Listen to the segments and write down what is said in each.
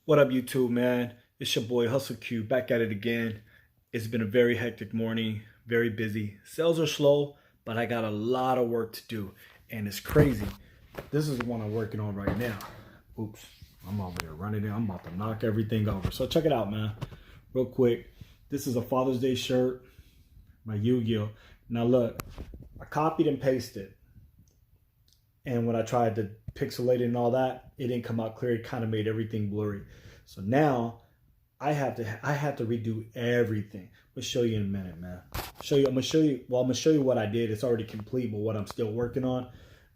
What up, YouTube, man? It's your boy Hustle Q back at it again. It's been a very hectic morning, very busy. Sales are slow, but I got a lot of work to do, and it's crazy. This is the one I'm working on right now. Oops, I'm over there running it. I'm about to knock everything over. So check it out, man. Real quick. This is a Father's Day shirt, my Yu-Gi-Oh. Now look, I copied and pasted, and when I tried to pixelate it and all that, it didn't come out clear. It kind of made everything blurry. So now I have to redo everything. I'm gonna show you in a minute, man. I'm gonna show you what I did. It's already complete, but what I'm still working on.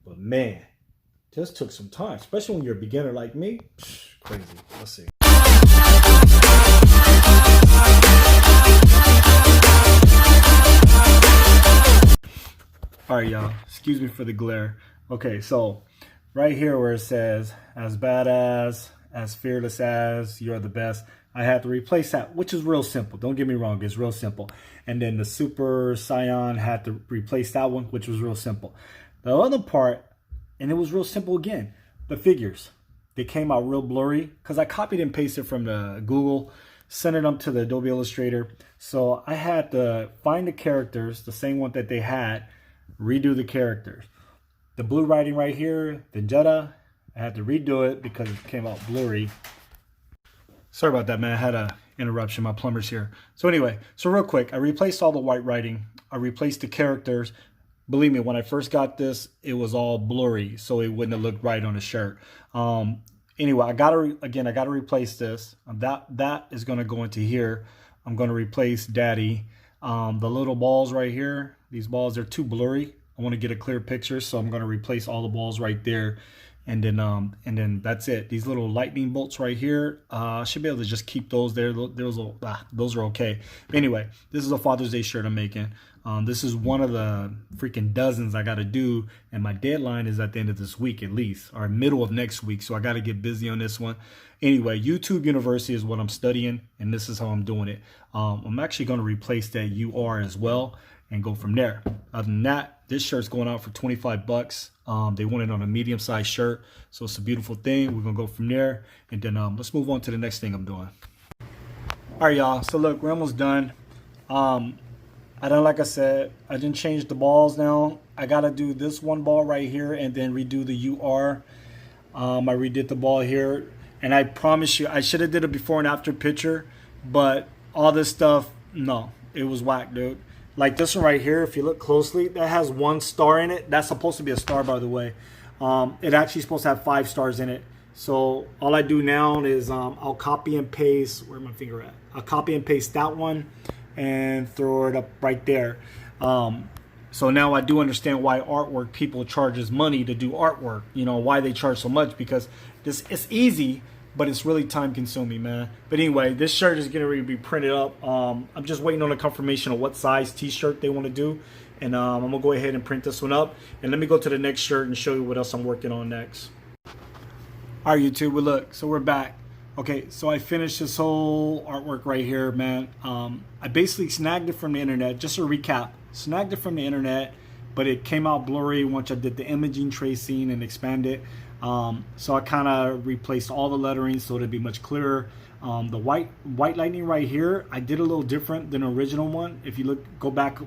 But man, just took some time, especially when you're a beginner like me. Crazy. Let's see. All right, y'all. Excuse me for the glare. Okay, so right here where it says as badass, as fearless as, you're the best, I had to replace that, which is real simple. Don't get me wrong, it's real simple. And then the Super Saiyan had to replace that one, which was real simple. The other part, and it was real simple again, the figures. They came out real blurry because I copied and pasted from the Google, sent it up to the Adobe Illustrator. So I had to find the characters, the same one that they had, redo the characters. The blue writing right here, Vegeta, I had to redo it because it came out blurry. Sorry about that, man. I had a interruption. My plumber's here. So anyway, so real quick, I replaced all the white writing. I replaced the characters. Believe me, when I first got this, it was all blurry, so it wouldn't have looked right on the shirt. Anyway, I gotta replace this. That is gonna go into here. I'm gonna replace Daddy. The little balls right here, these balls are too blurry. I want to get a clear picture, so I'm going to replace all the balls right there, and then that's it. These little lightning bolts right here, I should be able to just keep those there. Those are okay. But anyway, this is a Father's Day shirt I'm making. This is one of the freaking dozens I got to do, and my deadline is at the end of this week at least, or middle of next week. So I got to get busy on this one. Anyway, YouTube University is what I'm studying, and this is how I'm doing it. I'm actually going to replace that UR as well and go from there. Other than that, this shirt's going out for 25 bucks. They want it on a medium-sized shirt, so it's a beautiful thing. We're gonna go from there, and then let's move on to the next thing I'm doing. All right, y'all. So look, we're almost done. Like I said, I didn't change the balls now. I gotta do this one ball right here, and then redo the UR. I redid the ball here, and I promise you, I should have did a before and after picture, but all this stuff, no, it was whack, dude. Like this one right here, if you look closely, that has 1 star in it. That's supposed to be a star, by the way. It actually supposed to have 5 stars in it. So all I do now is I'll copy and paste. Where's my finger at? I'll copy and paste that one and throw it up right there. So now I do understand why artwork people charges money to do artwork. You know why they charge so much, because it's easy, but it's really time consuming, man. But anyway, this shirt is going to be printed up. I'm just waiting on a confirmation of what size t-shirt they want to do. And I'm going to go ahead and print this one up. And let me go to the next shirt and show you what else I'm working on next. All right, YouTube, well, look, so we're back. Okay, so I finished this whole artwork right here, man. I basically snagged it from the internet. Just a recap, snagged it from the internet, but it came out blurry once I did the imaging tracing and expanded. So I kind of replaced all the lettering so it'd be much clearer. The white lightning right here, I did a little different than the original one. If you go back,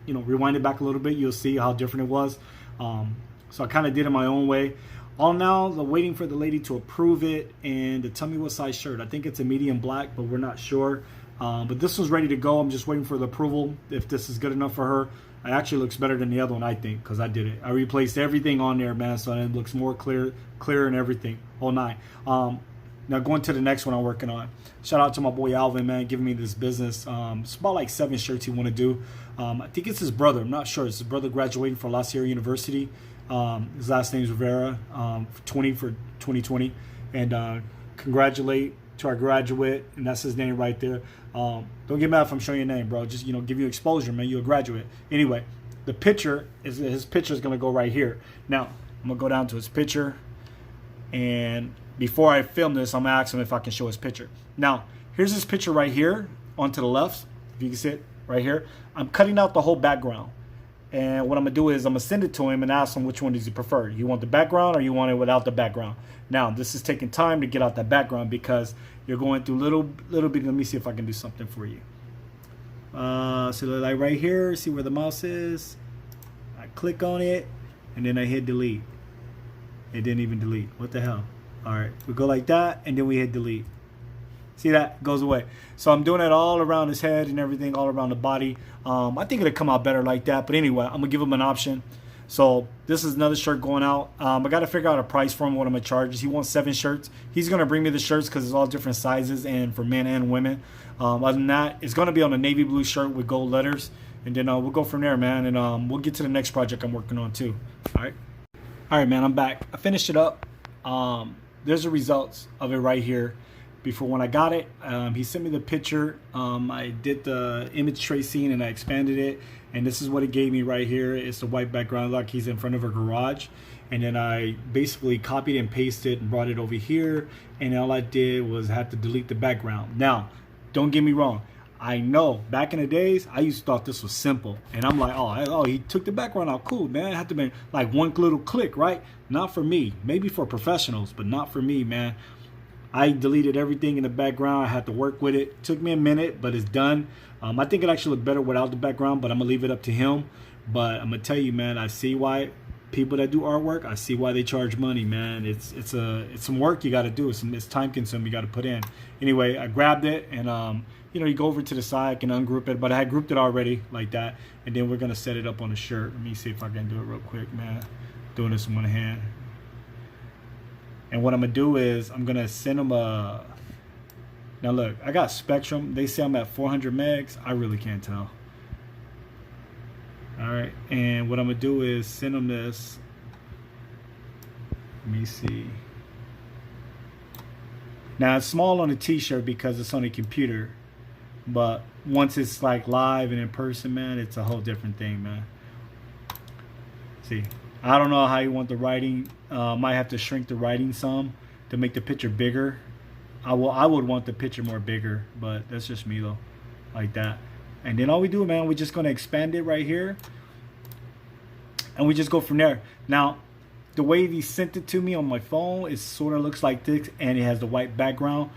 rewind it back a little bit, you'll see how different it was. So I kind of did it my own way. All now, waiting for the lady to approve it and to tell me what size shirt. I think it's a medium black, but we're not sure. But this was ready to go. I'm just waiting for the approval if this is good enough for her. It actually looks better than the other one, I think, because I did it. I replaced everything on there, man, so it looks more clear and everything. Whole nine. Now going to the next one I'm working on. Shout out to my boy Alvin, man, giving me this business. It's about like 7 shirts he want to do. I think it's his brother. I'm not sure. It's his brother graduating from La Sierra University. His last name is Rivera, 2020. And congratulate to our graduate, and that's his name right there. Don't get mad if I'm showing your name, bro. Just, give you exposure, man. You're a graduate. Anyway, the picture his picture is gonna go right here. Now I'm gonna go down to his picture, and before I film this, I'm gonna ask him if I can show his picture. Now here's his picture right here on to the left. If you can see it right here, I'm cutting out the whole background. And what I'm gonna do is I'm gonna send it to him and ask him which one does he prefer. You want the background or you want it without the background? Now this is taking time to get out that background because you're going through little bit. Let me see if I can do something for you. So like right here, see where the mouse is? I click on it and then I hit delete. It didn't even delete. What the hell? All right, we go like that and then we hit delete. See that? It goes away. So I'm doing it all around his head and everything, all around the body. I think it'll come out better like that. But anyway, I'm gonna give him an option. So this is another shirt going out. I got to figure out a price for him, what I'm gonna charge. He wants 7 shirts. He's gonna bring me the shirts because it's all different sizes and for men and women. Other than that, it's gonna be on a navy blue shirt with gold letters, and then we'll go from there, man. And we'll get to the next project I'm working on too. All right, man. I'm back. I finished it up. There's the results of it right here. Before when I got it, he sent me the picture. I did the image tracing and I expanded it, and this is what it gave me right here. It's the white background, like he's in front of a garage, and then I basically copied and pasted and brought it over here, and all I did was had to delete the background. Now, don't get me wrong. I know back in the days I used to thought this was simple, and I'm like, oh, he took the background out. Cool, man. It had to be like one little click, right? Not for me. Maybe for professionals, but not for me, man. I deleted everything in the background. I had to work with it. Took me a minute, but it's done. I think it actually looked better without the background, but I'm gonna leave it up to him. But I'm gonna tell you, man, I see why people that do artwork, I see why they charge money, man. It's some work you got to do. It's time consuming. You got to put in. Anyway, I grabbed it and you go over to the side, I can ungroup it, but I had grouped it already like that. And then we're gonna set it up on the shirt. Let me see if I can do it real quick, man. Doing this in one hand. And what I'm gonna do is I'm gonna send them a. Now look, I got Spectrum. They say I'm at 400 megs. I really can't tell. All right, and what I'm gonna do is send them this. Let me see. Now it's small on the T-shirt because it's on a computer, but once it's like live and in person, man, it's a whole different thing, man. See. I don't know how you want the writing. Might have to shrink the writing some to make the picture bigger. I would want the picture more bigger, but that's just me though, like that. And then all we do, man, we're just gonna expand it right here, and we just go from there. Now, the way he sent it to me on my phone, it sort of looks like this, and it has the white background.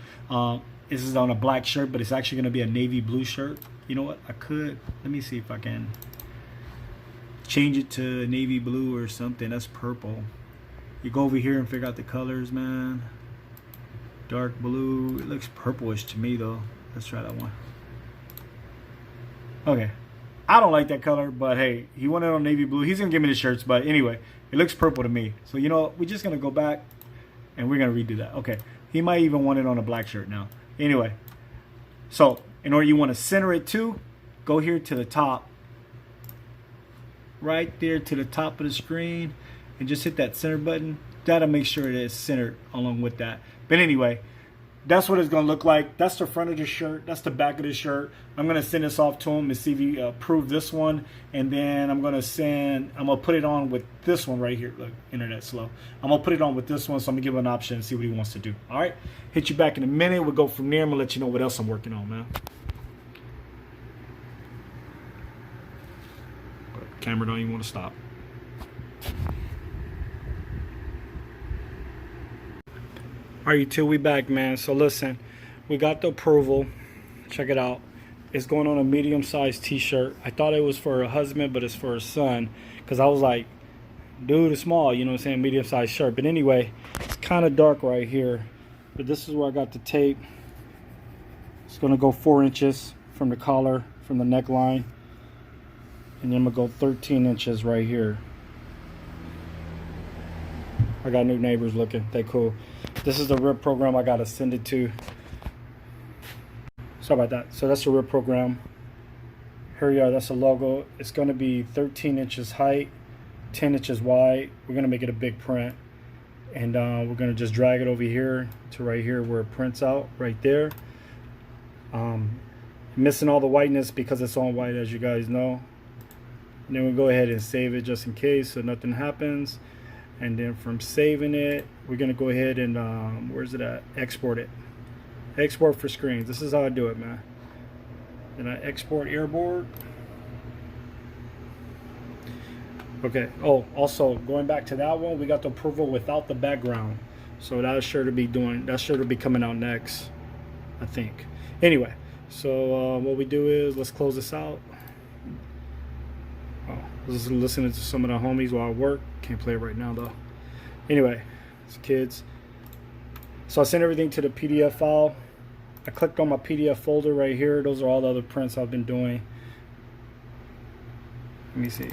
This is on a black shirt, but it's actually gonna be a navy blue shirt. You know what? Let me see if I can change it to navy blue or something. That's purple. You go over here and figure out the colors, man. Dark blue. It looks purplish to me though. Let's try that one. Okay, I don't like that color, but hey, he wanted it on navy blue. He's gonna give me the shirts, but anyway, it looks purple to me. So you know what? We're just gonna go back and we're gonna redo that. Okay, he might even want it on a black shirt now. Anyway, so in order you want to center it too, go here to the top, right there to the top of the screen, and just hit that center button. That'll make sure it is centered along with that. But anyway, that's what it's gonna look like. That's the front of the shirt. That's the back of the shirt. I'm gonna send this off to him and see if he approve this one, and then I'm gonna put it on with this one right here. Look, internet slow. I'm gonna put it on with this one, so I'm gonna give him an option and see what he wants to do. All right, hit you back in a minute. We'll go from there. I'm gonna let you know what else I'm working on, man. Camera don't even want to stop. All right, till we back, man. So listen, we got the approval. Check it out. It's going on a medium-sized T-shirt. I thought it was for a husband, but it's for a son. Because I was like, dude, it's small. You know what I'm saying? Medium-sized shirt. But anyway, it's kind of dark right here. But this is where I got the tape. It's going to go 4 inches from the collar, from the neckline. And then I'm going to go 13 inches right here. I got new neighbors looking. They cool. This is the RIP program I got to send it to. Sorry about that. So that's the RIP program. Here you are. That's the logo. It's going to be 13 inches height, 10 inches wide. We're going to make it a big print. And we're going to just drag it over here to right here where it prints out right there. Missing all the whiteness because it's on white, as you guys know. And then we'll go ahead and save it just in case so nothing happens. And then from saving it, we're going to go ahead and, where's it at? Export it. Export for screens. This is how I do it, man. Then I export airboard. Okay. Oh, also going back to that one, we got the approval without the background, so that's sure to be doing. That's sure to be coming out next, I think. Anyway, so what we do is let's close this out. Oh, just listening to some of the homies while I work. Can't play it right now though. Anyway, it's kids. So I sent everything to the PDF file. I clicked on my PDF folder right here. Those are all the other prints I've been doing. Let me see.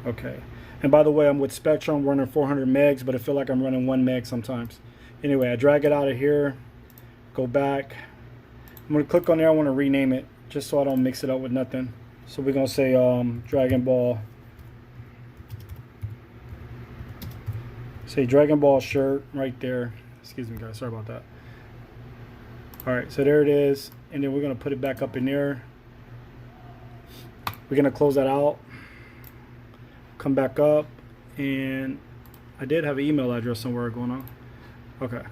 Okay. And by the way, I'm with Spectrum running 400 megs, but I feel like I'm running 1 meg sometimes. Anyway, I drag it out of here, go back. I'm going to click on there. I want to rename it just so I don't mix it up with nothing. So we're going to say Dragon Ball. Say Dragon Ball shirt right there. Excuse me, guys. Sorry about that. All right, so there it is. And then we're going to put it back up in there. We're going to close that out. Come back up. And I did have an email address somewhere going on. Okay.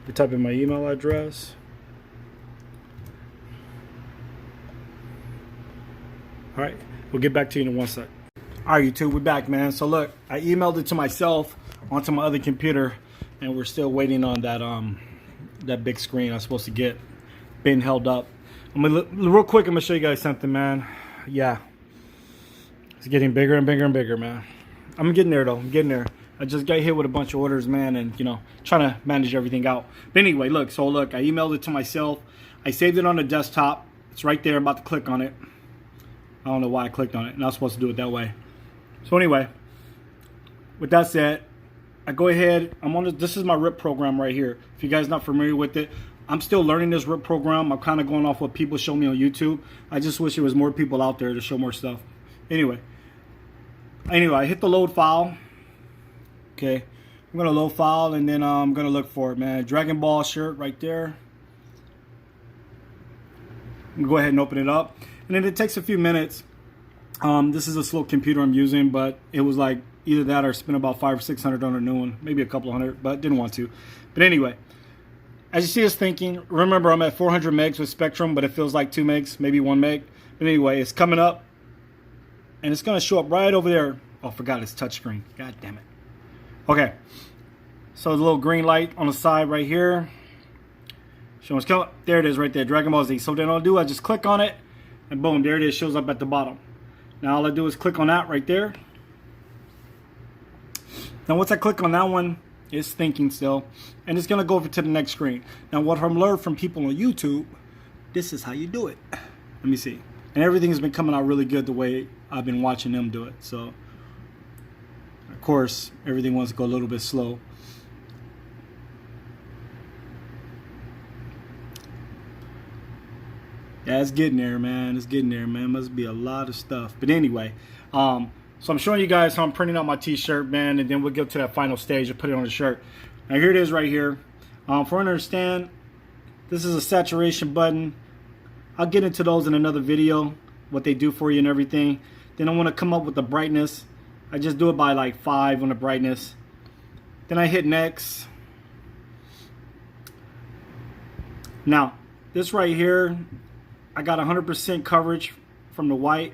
We type in my email address. All right. We'll get back to you in 1 sec. All right, YouTube. We're back, man. So look, I emailed it to myself onto my other computer. And we're still waiting on that that big screen I was supposed to get being held up. Real quick, I'm gonna show you guys something, man. Yeah, it's getting bigger and bigger and bigger, man. I'm getting there though. I'm getting there. I just got hit with a bunch of orders, man, and you know, trying to manage everything out. But anyway, look. So look, I emailed it to myself. I saved it on the desktop. It's right there. I'm about to click on it. I don't know why I clicked on it. Not supposed to do it that way. So anyway, with that said, I go ahead, I'm on this is my RIP program right here. If you guys not familiar with it, I'm still learning this RIP program. I'm kind of going off what people show me on YouTube. I just wish there was more people out there to show more stuff. Anyway, I hit the load file. Okay, I'm gonna load file and then I'm gonna look for it, man. Dragon Ball shirt right there. I'm gonna go ahead and open it up. And then it takes a few minutes. This is a slow computer I'm using, but it was like either that or spend about $500 or $600 on a new one, maybe a couple hundred, but didn't want to. But anyway, as you see us thinking, remember I'm at 400 megs with Spectrum, but it feels like 2 megs, maybe 1 meg. But anyway, it's coming up, and it's gonna show up right over there. Oh, I forgot it's touchscreen. God damn it. Okay, so the little green light on the side right here. Show us coming. There it is, right there, Dragon Ball Z. So then I'll do, I just click on it, and boom, there it is. Shows up at the bottom. Now all I do is click on that right there. Now once I click on that one, it's thinking still, and it's gonna go over to the next screen. Now what I've learned from people on YouTube, this is how you do it. Let me see. And everything has been coming out really good the way I've been watching them do it. So of course everything wants to go a little bit slow. Yeah, it's getting there, man. It's getting there, man. Must be a lot of stuff. But anyway, so I'm showing you guys how I'm printing out my t-shirt, man, and then we'll get to that final stage and put it on the shirt. Now here it is right here. For you to understand, this is a saturation button. I'll get into those in another video, what they do for you and everything. Then I want to come up with the brightness. I just do it by like 5 on the brightness. Then I hit next. Now, this right here, I got 100% coverage from the white.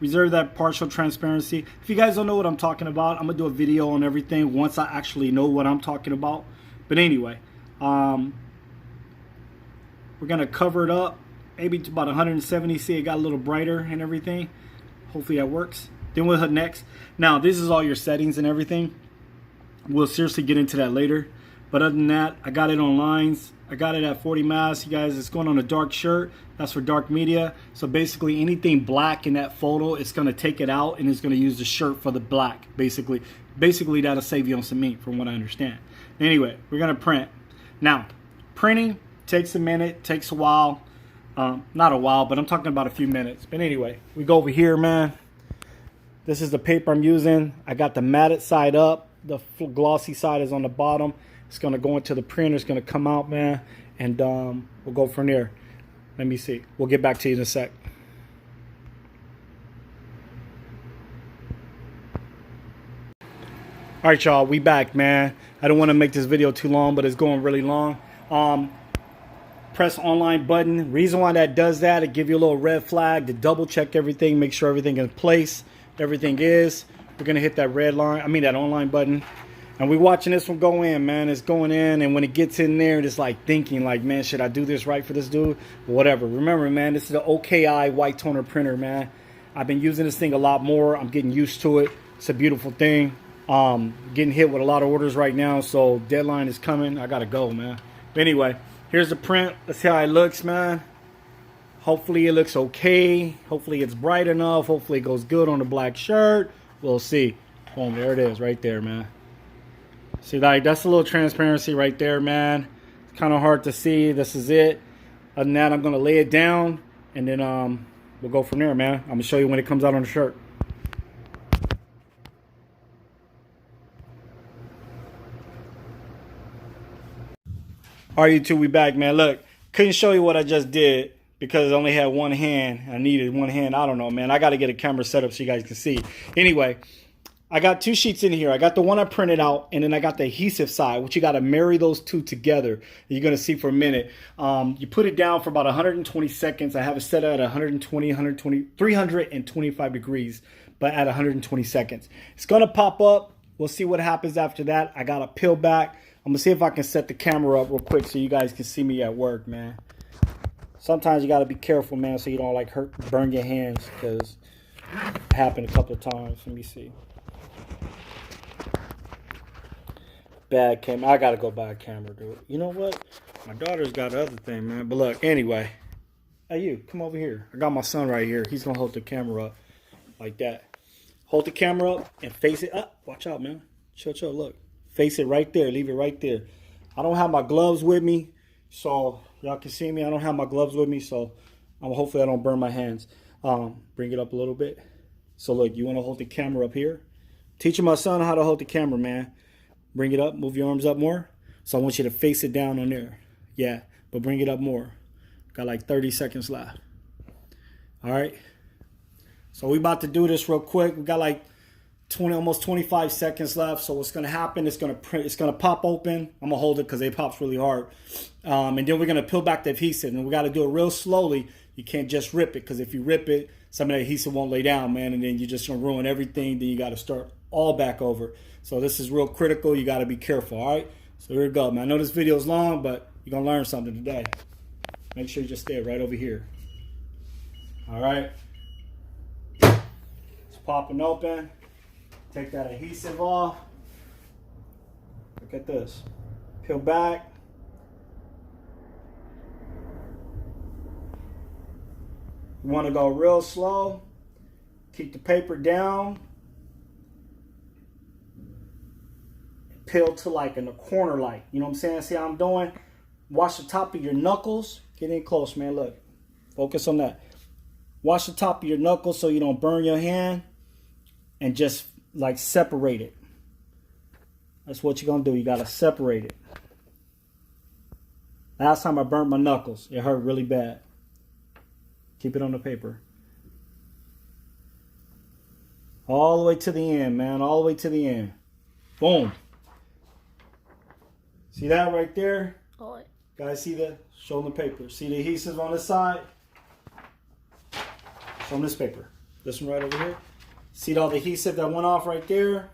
Reserve that partial transparency. If you guys don't know what I'm talking about, I'm gonna do a video on everything once I actually know what I'm talking about. But anyway, we're gonna cover it up maybe to about 170. See, it got a little brighter and everything. Hopefully that works. Then we'll hit next. Now this is all your settings and everything. We'll seriously get into that later. But other than that, I got it on lines. I got it at 40 miles. You guys, it's going on a dark shirt. That's for dark media. So basically anything black in that photo, it's going to take it out and it's going to use the shirt for the black, basically. Basically, that'll save you on some meat from what I understand. Anyway, we're going to print. Now, printing takes a minute, takes a while. Not a while, but I'm talking about a few minutes. But anyway, we go over here, man. This is the paper I'm using. I got the matted side up. The glossy side is on the bottom. It's going to go into the printer. It's going to come out, man. And we'll go from there. Let me see. We'll get back to you in a sec. All right, y'all. We back, man. I don't want to make this video too long, but it's going really long. Press online button. Reason why that does that, it give you a little red flag to double check everything. Make sure everything is in place. Everything is. we're gonna hit that red line, I mean that online button. And we're watching this one go in, man. It's going in, and when it gets in there, it's like thinking, like, man, should I do this right for this dude? Whatever. Remember, man, this is the OKI white toner printer, man. I've been using this thing a lot more. I'm getting used to it. It's a beautiful thing. Getting hit with a lot of orders right now, so deadline is coming. I gotta go, man. But anyway, here's the print. Let's see how it looks, man. Hopefully it looks okay. Hopefully it's bright enough. Hopefully it goes good on the black shirt. We'll see. Boom, there it is right there, man. See, like, that's a little transparency right there, man. It's kind of hard to see. This is it. Other than that, I'm going to lay it down, and then we'll go from there, man. I'm going to show you when it comes out on the shirt. All right, YouTube, we back, man. Look, couldn't show you what I just did because I only had one hand. I needed one hand. I don't know, man. I got to get a camera set up so you guys can see. Anyway, I got two sheets in here. I got the one I printed out, and then I got the adhesive side, which you got to marry those two together. You're going to see for a minute. You put it down for about 120 seconds. I have it set at 325 degrees, but at 120 seconds. It's going to pop up. We'll see what happens after that. I got to peel back. I'm going to see if I can set the camera up real quick so you guys can see me at work, man. Sometimes you got to be careful, man, so you don't, like, burn your hands, because it happened a couple of times. Let me see. Bad camera. I gotta go buy a camera, dude. You know what? My daughter's got the other thing, man. But look, anyway. Hey, you, come over here. I got my son right here. He's gonna hold the camera up like that. Hold the camera up and face it up. Watch out, man. Chill, chill. Look. Face it right there. Leave it right there. I don't have my gloves with me, so y'all can see me. I don't have my gloves with me, so hopefully I don't burn my hands. Bring it up a little bit. So look, you want to hold the camera up here. Teaching my son how to hold the camera, man. Bring it up. Move your arms up more. So I want you to face it down on there. Yeah, but bring it up more. Got like 30 seconds left. All right. So we about to do this real quick. We got like almost 25 seconds left. So what's gonna happen? It's gonna pop open. I'm gonna hold it because it pops really hard. And then we're gonna peel back the adhesive, and we got to do it real slowly. You can't just rip it, because if you rip it, some of the adhesive won't lay down, man, and then you're just gonna ruin everything. Then you got to start all back over. So this is real critical. You got to be careful. All right. So here we go, man. I know this video is long, but you're gonna learn something today. Make sure you just stay right over here. All right. It's popping open. Take that adhesive off. Look at this. Peel back. You want to go real slow. Keep the paper down. Peel to like in the corner, like, you know what I'm saying? See how I'm doing? Wash the top of your knuckles. Get in close, man. Look. Focus on that. Wash the top of your knuckles so you don't burn your hand. And just like separate it. That's what you're going to do. You got to separate it. Last time I burnt my knuckles. It hurt really bad. Keep it on the paper. All the way to the end, man. All the way to the end. Boom. See that right there? Oh. Guys, see that? Show them the paper. See the adhesive on this side? Show them this paper. This one right over here. See all the adhesive that went off right there?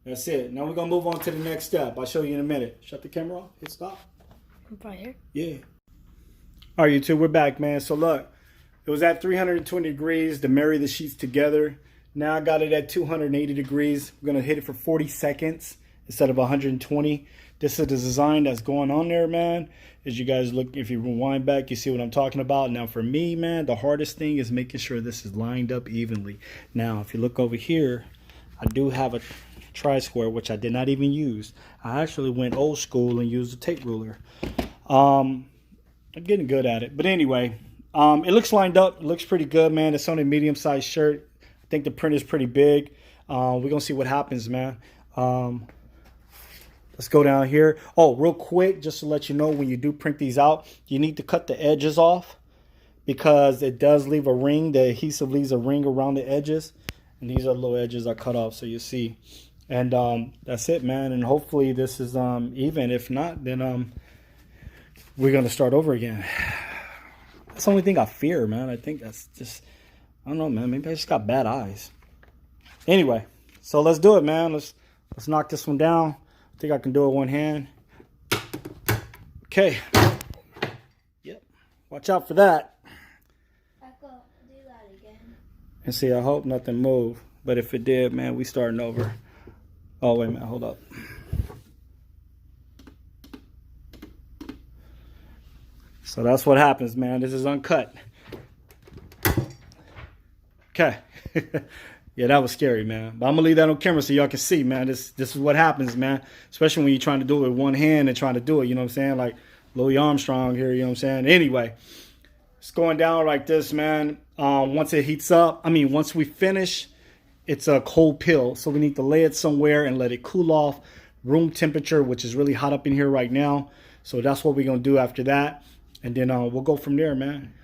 That's it. Now we're going to move on to the next step. I'll show you in a minute. Shut the camera off. Hit stop. Right here? Yeah. All right, YouTube, we're back, man. So look, it was at 320 degrees to marry the sheets together. Now I got it at 280 degrees. We're going to hit it for 40 seconds instead of 120. This is the design that's going on there, man. As you guys look, if you rewind back, you see what I'm talking about. Now for me, man, the hardest thing is making sure this is lined up evenly. Now, if you look over here, I do have a tri-square, which I did not even use. I actually went old school and used a tape ruler. I'm getting good at it. But anyway, it looks lined up. It looks pretty good, man. It's on a medium-sized shirt. I think the print is pretty big. We're going to see what happens, man. Let's go down here. Oh, real quick, just to let you know, when you do print these out, you need to cut the edges off because it does leave a ring. The adhesive leaves a ring around the edges. And these are little edges I cut off, so you see. And that's it, man. And hopefully this is even. If not, then we're going to start over again. That's the only thing I fear, man. I think that's just, I don't know, man. Maybe I just got bad eyes. Anyway, So let's do it, man. Let's knock this one down. I think I can do it one hand. Okay. Yep. Watch out for that. Echo, do that again. And see, I hope nothing moved. But if it did, man, we starting over. Oh, wait a minute. Hold up. So that's what happens, man. This is uncut. Okay. Yeah, that was scary, man. But I'm gonna leave that on camera so y'all can see, man. This is what happens, man. Especially when you're trying to do it with one hand and trying to do it, you know what I'm saying? Like Louis Armstrong here, you know what I'm saying? Anyway, it's going down like this, man. Once it heats up, once we finish, it's a cold pill. So we need to lay it somewhere and let it cool off room temperature, which is really hot up in here right now. So that's what we're gonna do after that. And then we'll go from there, man.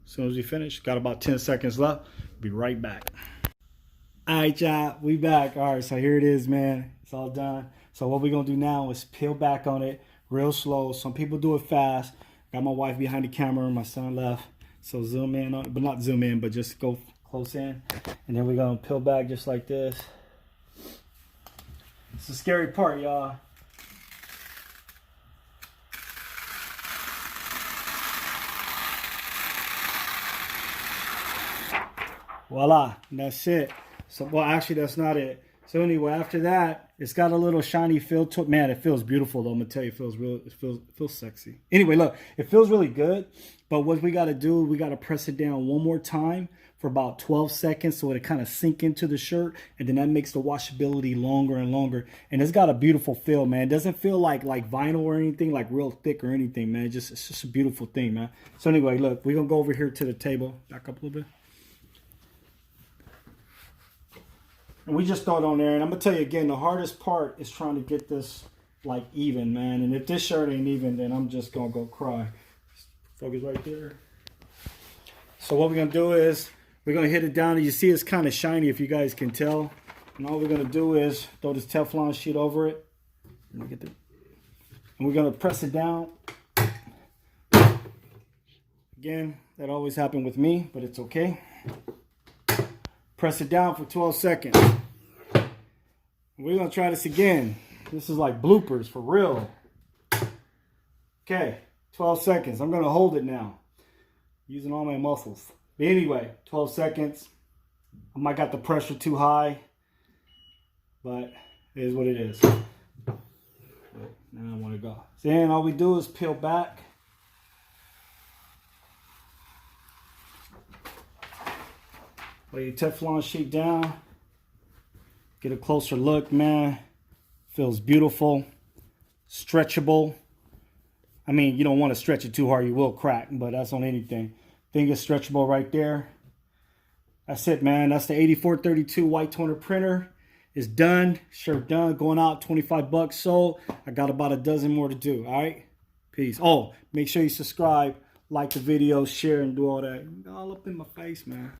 As soon as we finish, got about 10 seconds left. Be right back. All right, y'all, we back. All right, so here it is, man. It's all done. So what we're going to do now is peel back on it real slow. Some people do it fast. Got my wife behind the camera. My son left. So zoom in on it, but not zoom in, but just go close in. And then we're going to peel back just like this. It's the scary part, y'all. Voila, and that's it. So, well, actually, that's not it. So anyway, after that, it's got a little shiny feel to it. Man, it feels beautiful, though. I'm gonna tell you, it feels sexy. Anyway, look, it feels really good. But what we gotta do, we gotta press it down one more time for about 12 seconds so it kind of sink into the shirt, and then that makes the washability longer and longer. And it's got a beautiful feel, man. It doesn't feel like vinyl or anything, like real thick or anything, man. It's just a beautiful thing, man. So anyway, look, we're gonna go over here to the table. Back up a little bit. And we just throw it on there. And I'm going to tell you again, the hardest part is trying to get this like even, man. And if this shirt ain't even, then I'm just going to go cry. Focus right there. So what we're going to do is we're going to hit it down. And you see it's kind of shiny if you guys can tell. And all we're going to do is throw this Teflon sheet over it. And we're going to press it down. Again, that always happened with me, but it's okay. Press it down for 12 seconds. We're going to try this again. This is like bloopers for real. Okay, 12 seconds. I'm going to hold it now. Using all my muscles. But anyway, 12 seconds. I might got the pressure too high. But it is what it is. Now I want to go. So then all we do is peel back. Lay your Teflon sheet down. Get a closer look, man. Feels beautiful. Stretchable. You don't want to stretch it too hard. You will crack, but that's on anything. Thing is stretchable right there. That's it, man. That's the 8432 white toner printer. It's done. Shirt done. Going out, 25 bucks sold. I got about a dozen more to do. All right? Peace. Oh, make sure you subscribe, like the video, share, and do all that. All up in my face, man.